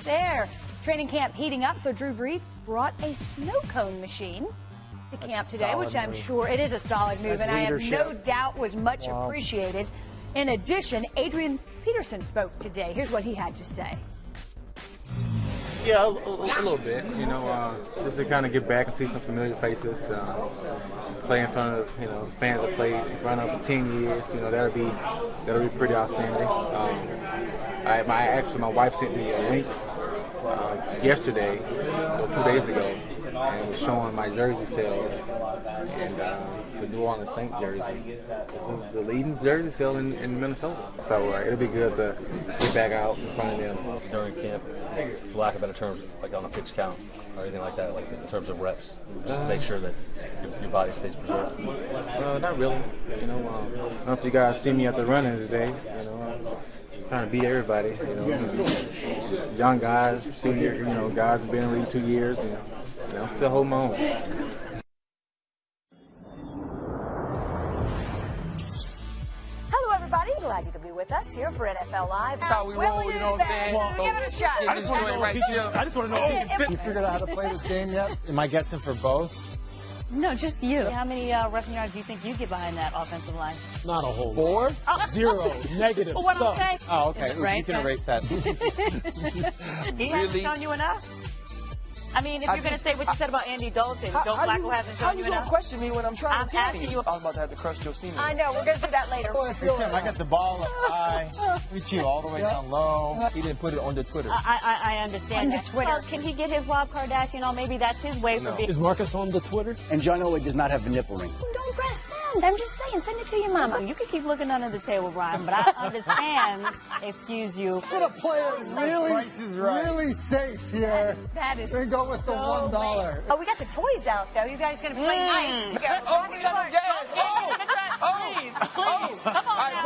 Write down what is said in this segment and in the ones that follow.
there. Training camp heating up, so Drew Brees brought a snow cone machine to camp today, which I'm sure it is a solid move, and I have no doubt was much appreciated. In addition, Adrian Peterson spoke today. Here's what he had to say. Yeah, a little bit, you know, just to kind of get back and see some familiar faces, play in front of, fans that played in front of for 10 years, that'll be pretty outstanding. My wife sent me a link yesterday, or 2 days ago, and it was showing my jersey sales, and the New Orleans Saints jersey. This is the leading jersey sale in Minnesota. So it'll be good to get back out in front of them. During camp, for lack of better terms, like on a pitch count or anything like that, like in terms of reps, just to make sure that your body stays preserved? Not really. I don't know if you guys see me at the running today. Trying to beat everybody. Young guys, senior, guys have been in the league 2 years, and I'm still holding my own. Hello, everybody. Glad you could be with us here for NFL Live. That's how we roll, you know what I'm saying? Give it a shot. I just want to know if You figured out how to play this game yet? Am I guessing for both? No, just you. How many rushing yards do you think you get behind that offensive line? Not a whole Four? lot. 0, negative. Well, what I'm saying? Oh, okay. Right, You can erase that. He hasn't shown you enough? I mean, if you're going to say what you said about Andy Dalton, Joe Flacco hasn't shown you enough? How you don't question me when I'm trying to tell asking you. I was about to have to crush your senior. I know. We're going to do that later. Hey, Tim, I got the ball up high. Reach you all the way down low. He didn't put it on the Twitter. I understand that. Twitter. Well, can he get his Rob Kardashian on? Maybe that's his way for being. Is Marcus on the Twitter? And John Elway does not have the nipple ring. Don't press send. I'm just saying. Send it to your mama. You can keep looking under the table, Brian, but I understand. Excuse you. I'm going to play it really safe here. That is and go with the $1. Oh, we got the toys out, though. You guys going to play nice. We got no gas. Please, come on now.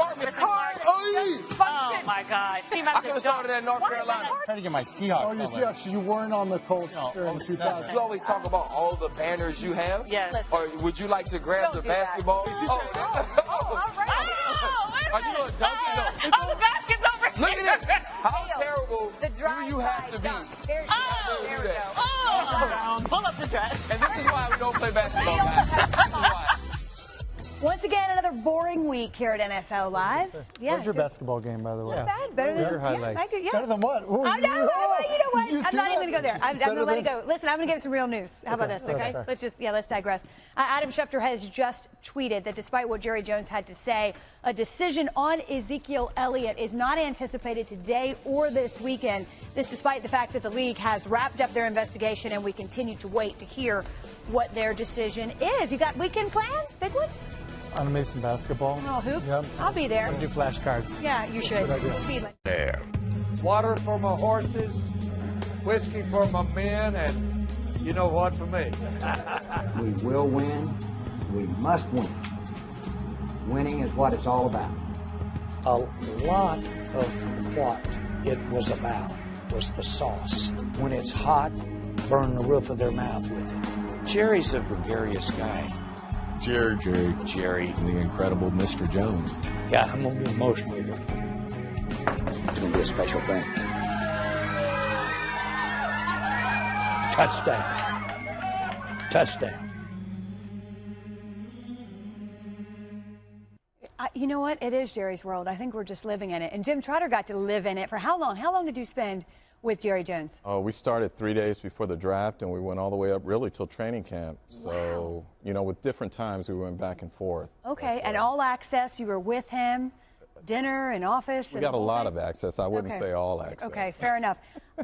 Oh, my God. I could have started at North Carolina. Trying to get my Seahawks. Oh, you Seahawks. You weren't on the Colts during 2000. You always talk about all the banners you have. Yes. Or would you like to grab the basketball? All right. Are you going to dunk it? Oh, the basket's over here. Look at this. How terrible The do you have to be? There we go. Pull up the dress. And this is why we don't play basketball, guys. This is why. Once again, another boring week here at NFL Live. Where's your basketball game, by the way? Not bad. Better than your highlights. Better than what? Ooh, I know. You know what? I'm not even going to go there. I'm going to let it than- go. Listen, I'm going to give some real news. How about this, okay? Let's digress. Adam Schefter has just tweeted that despite what Jerry Jones had to say, a decision on Ezekiel Elliott is not anticipated today or this weekend. This despite the fact that the league has wrapped up their investigation and we continue to wait to hear what their decision is. You got weekend plans? Big ones? Maybe some basketball. Oh, hoops? Yep. I'll be there. I'm gonna do flashcards. Yeah, you should. We'll see you later. Water for my horses, whiskey for my men, and you know what for me. We will win. We must win. Winning is what it's all about. A lot of what it was about was the sauce. When it's hot, burn the roof of their mouth with it. Jerry's a gregarious guy. Jerry, the incredible Mr. Jones. Yeah, I'm going to be emotional here. It's going to be a special thing. Touchdown. You know what? It is Jerry's world. I think we're just living in it. And Jim Trotter got to live in it for how long? How long did you spend with Jerry Jones? We started 3 days before the draft, and we went all the way up really till training camp. So, with different times we went back and forth. Okay, and all access, you were with him, dinner and office? We got a lot of access. I wouldn't say all access. Okay, fair enough.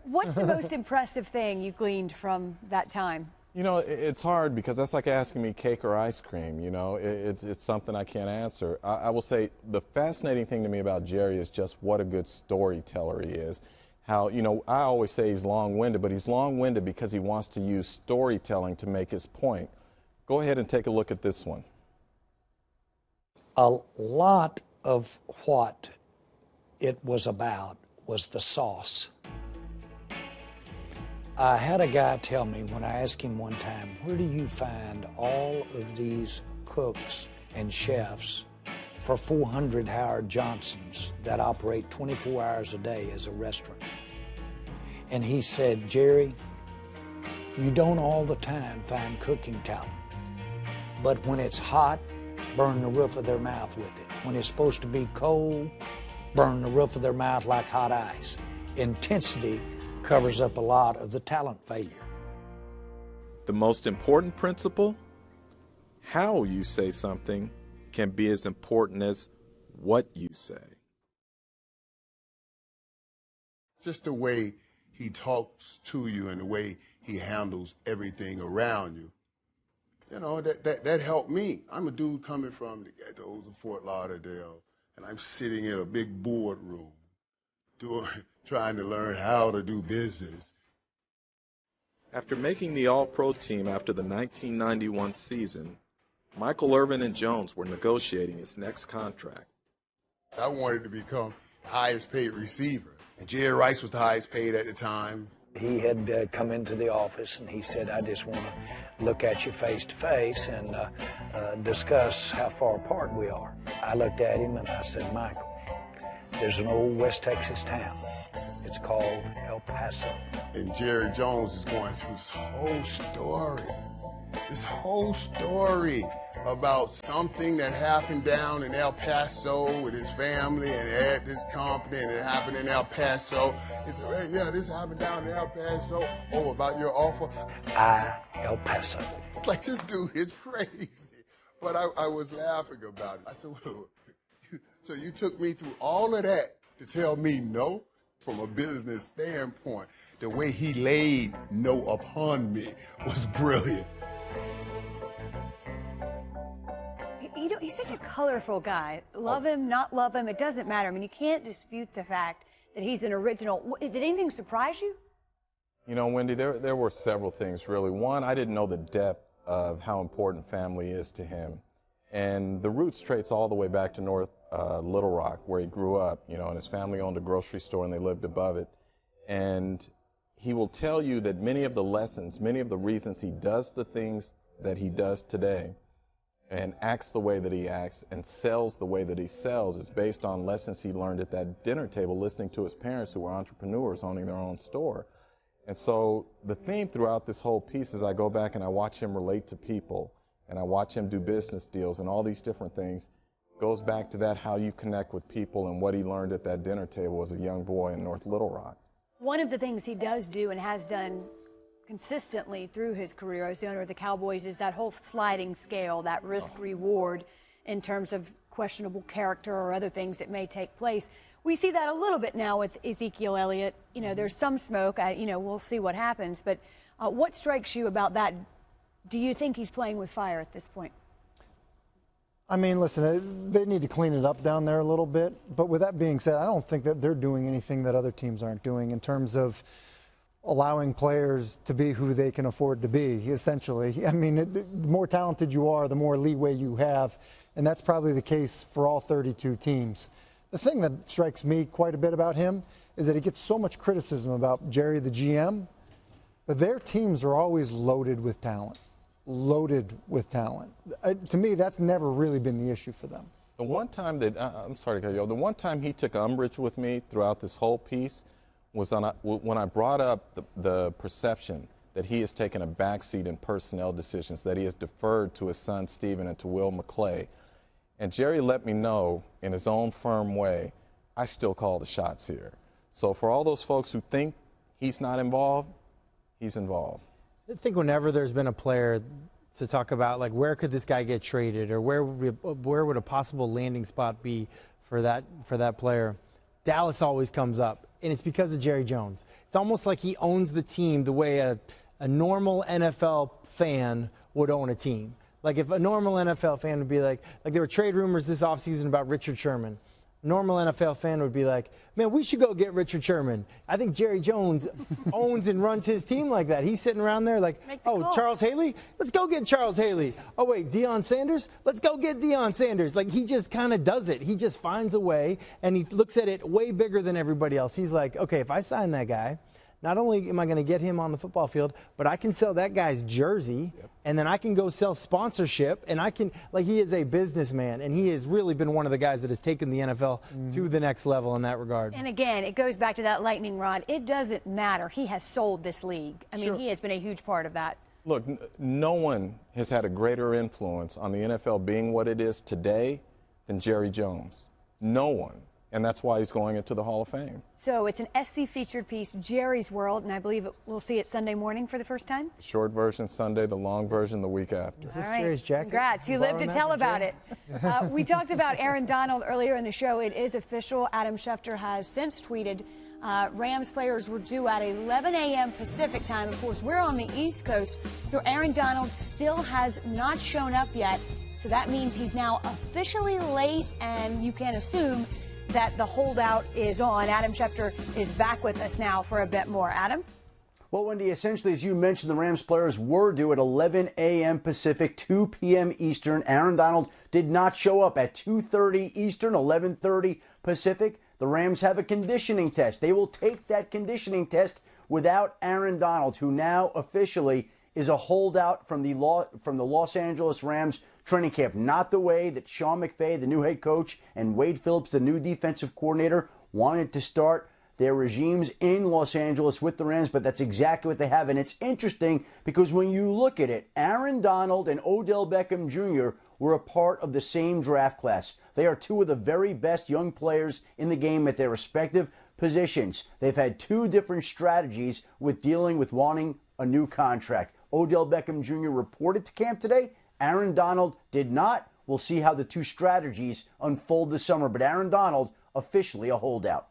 What's the most impressive thing you gleaned from that time? It's hard because that's like asking me cake or ice cream. It's something I can't answer. I will say the fascinating thing to me about Jerry is just what a good storyteller he is. How, I always say he's long-winded, but he's long-winded because he wants to use storytelling to make his point. Go ahead and take a look at this one. A lot of what it was about was the sauce. I had a guy tell me when I asked him one time, where do you find all of these cooks and chefs for 400 Howard Johnsons that operate 24 hours a day as a restaurant? And he said, Jerry, you don't all the time find cooking talent, but when it's hot, burn the roof of their mouth with it. When it's supposed to be cold, burn the roof of their mouth like hot ice. Intensity covers up a lot of the talent failure. The most important principle? How you say something can be as important as what you say. Just the way he talks to you and the way he handles everything around you. You know, that helped me. I'm a dude coming from the ghettos of Fort Lauderdale, and I'm sitting in a big boardroom trying to learn how to do business. After making the All-Pro team after the 1991 season, Michael Irvin and Jones were negotiating his next contract. I wanted to become the highest paid receiver, and Jerry Rice was the highest paid at the time. He had come into the office and he said, I just want to look at you face to face and discuss how far apart we are. I looked at him and I said, Michael, there's an old West Texas town. It's called El Paso. And Jerry Jones is going through this whole story about something that happened down in El Paso with his family and at this company, and it happened in El Paso. He said, yeah, this happened down in El Paso. Oh, about your offer? El Paso. Like, this dude is crazy. But I was laughing about it. I said, well, so you took me through all of that to tell me no? From a business standpoint, the way he laid no upon me was brilliant. He's such a colorful guy. Love him, not love him, it doesn't matter. I mean, you can't dispute the fact that he's an original. Did anything surprise you? You know, Wendy, there were several things, really. One, I didn't know the depth of how important family is to him. And the roots trace all the way back to North Little Rock, where he grew up, you know, and his family owned a grocery store and they lived above it. And he will tell you that many of the lessons, many of the reasons he does the things that he does today and acts the way that he acts and sells the way that he sells is based on lessons he learned at that dinner table listening to his parents who were entrepreneurs owning their own store. And so the theme throughout this whole piece is I go back and I watch him relate to people and I watch him do business deals and all these different things. Goes back to that, how you connect with people and what he learned at that dinner table as a young boy in North Little Rock. One of the things he does do and has done consistently through his career as the owner of the Cowboys is that whole sliding scale, that risk-reward in terms of questionable character or other things that may take place. We see that a little bit now with Ezekiel Elliott. You know, there's some smoke. You know, we'll see what happens. But what strikes you about that? Do you think he's playing with fire at this point? I mean, listen, they need to clean it up down there a little bit. But with that being said, I don't think that they're doing anything that other teams aren't doing in terms of allowing players to be who they can afford to be, essentially. I mean, the more talented you are, the more leeway you have. And that's probably the case for all 32 teams. The thing that strikes me quite a bit about him is that he gets so much criticism about Jerry, the GM, but their teams are always loaded with talent. Loaded with talent. To me, that's never really been the issue for them. The one time that, I'm sorry to cut you off, the one time he took umbrage with me throughout this whole piece was when I brought up the perception that he has taken a backseat in personnel decisions, that he has deferred to his son Stephen and to Will McClay. And Jerry let me know in his own firm way, I still call the shots here. So for all those folks who think he's not involved, he's involved. I think whenever there's been a player to talk about, like, where could this guy get traded or where would a possible landing spot be for that player, Dallas always comes up. And it's because of Jerry Jones. It's almost like he owns the team the way a normal NFL fan would own a team. Like if a normal NFL fan would be like there were trade rumors this offseason about Richard Sherman. A normal NFL fan would be like, man, we should go get Richard Sherman. I think Jerry Jones owns and runs his team like that. He's sitting around there like, oh, Charles Haley? Let's go get Charles Haley. Oh, wait, Deion Sanders? Let's go get Deion Sanders. Like, he just kind of does it. He just finds a way, and he looks at it way bigger than everybody else. He's like, okay, if I sign that guy, not only am I going to get him on the football field, but I can sell that guy's jersey, and then I can go sell sponsorship, and I can, like, he is a businessman, and he has really been one of the guys that has taken the NFL to the next level in that regard. And again, it goes back to that lightning rod. It doesn't matter. He has sold this league. I mean, he has been a huge part of that. Look, no one has had a greater influence on the NFL being what it is today than Jerry Jones. No one. And that's why he's going into the Hall of Fame. So it's an SC featured piece, Jerry's World, and I believe we'll see it Sunday morning for the first time? Short version Sunday, the long version the week after. Is this Jerry's jacket? Congrats. You live to tell about it. We talked about Aaron Donald earlier in the show. It is official. Adam Schefter has since tweeted Rams players were due at 11 a.m. Pacific time. Of course, we're on the East Coast, so Aaron Donald still has not shown up yet. So that means he's now officially late, and you can assume that the holdout is on. Adam Schefter is back with us now for a bit more. Adam? Well, Wendy, essentially, as you mentioned, the Rams players were due at 11 a.m. Pacific, 2 p.m. Eastern. Aaron Donald did not show up at 2:30 Eastern, 11:30 Pacific. The Rams have a conditioning test. They will take that conditioning test without Aaron Donald, who now officially is a holdout from the Los Angeles Rams training camp. Not the way that Sean McVay, the new head coach, and Wade Phillips, the new defensive coordinator, wanted to start their regimes in Los Angeles with the Rams, but that's exactly what they have. And it's interesting because when you look at it, Aaron Donald and Odell Beckham Jr. were a part of the same draft class. They are two of the very best young players in the game at their respective positions. They've had two different strategies with dealing with wanting a new contract. Odell Beckham Jr. reported to camp today. Aaron Donald did not. We'll see how the two strategies unfold this summer. But Aaron Donald, officially a holdout.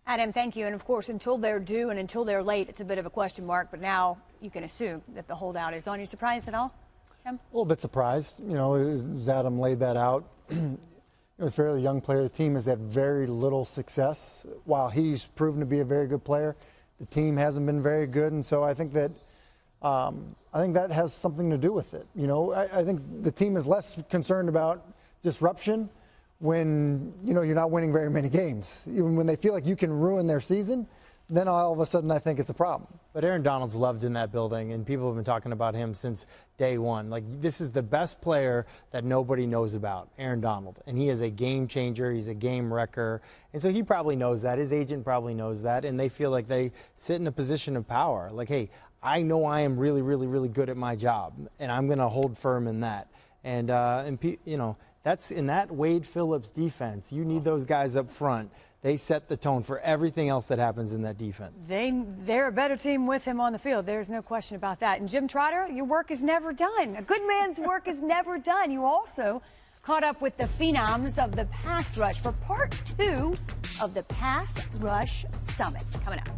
Adam, thank you. And of course, until they're due and until they're late, it's a bit of a question mark. But now you can assume that the holdout is on. You surprised at all, Tim? A little bit surprised. You know, as Adam laid that out. A fairly young player. The team has had very little success. While he's proven to be a very good player, the team hasn't been very good. And so I think that has something to do with it. You know, I think the team is less concerned about disruption when, you know, you're not winning very many games. Even when they feel like you can ruin their season, then all of a sudden I think it's a problem. But Aaron Donald's loved in that building, and people have been talking about him since day one. Like, this is the best player that nobody knows about, Aaron Donald. And he is a game changer. He's a game wrecker. And so he probably knows that. His agent probably knows that. And they feel like they sit in a position of power. Like, hey, I know I am really, really, really good at my job, and I'm going to hold firm in that. And you know, that's in that Wade Phillips defense. You need those guys up front. They set the tone for everything else that happens in that defense. They're a better team with him on the field. There's no question about that. And Jim Trotter, your work is never done. A good man's work is never done. You also caught up with the phenoms of the pass rush for part 2 of the Pass Rush Summit. Coming up.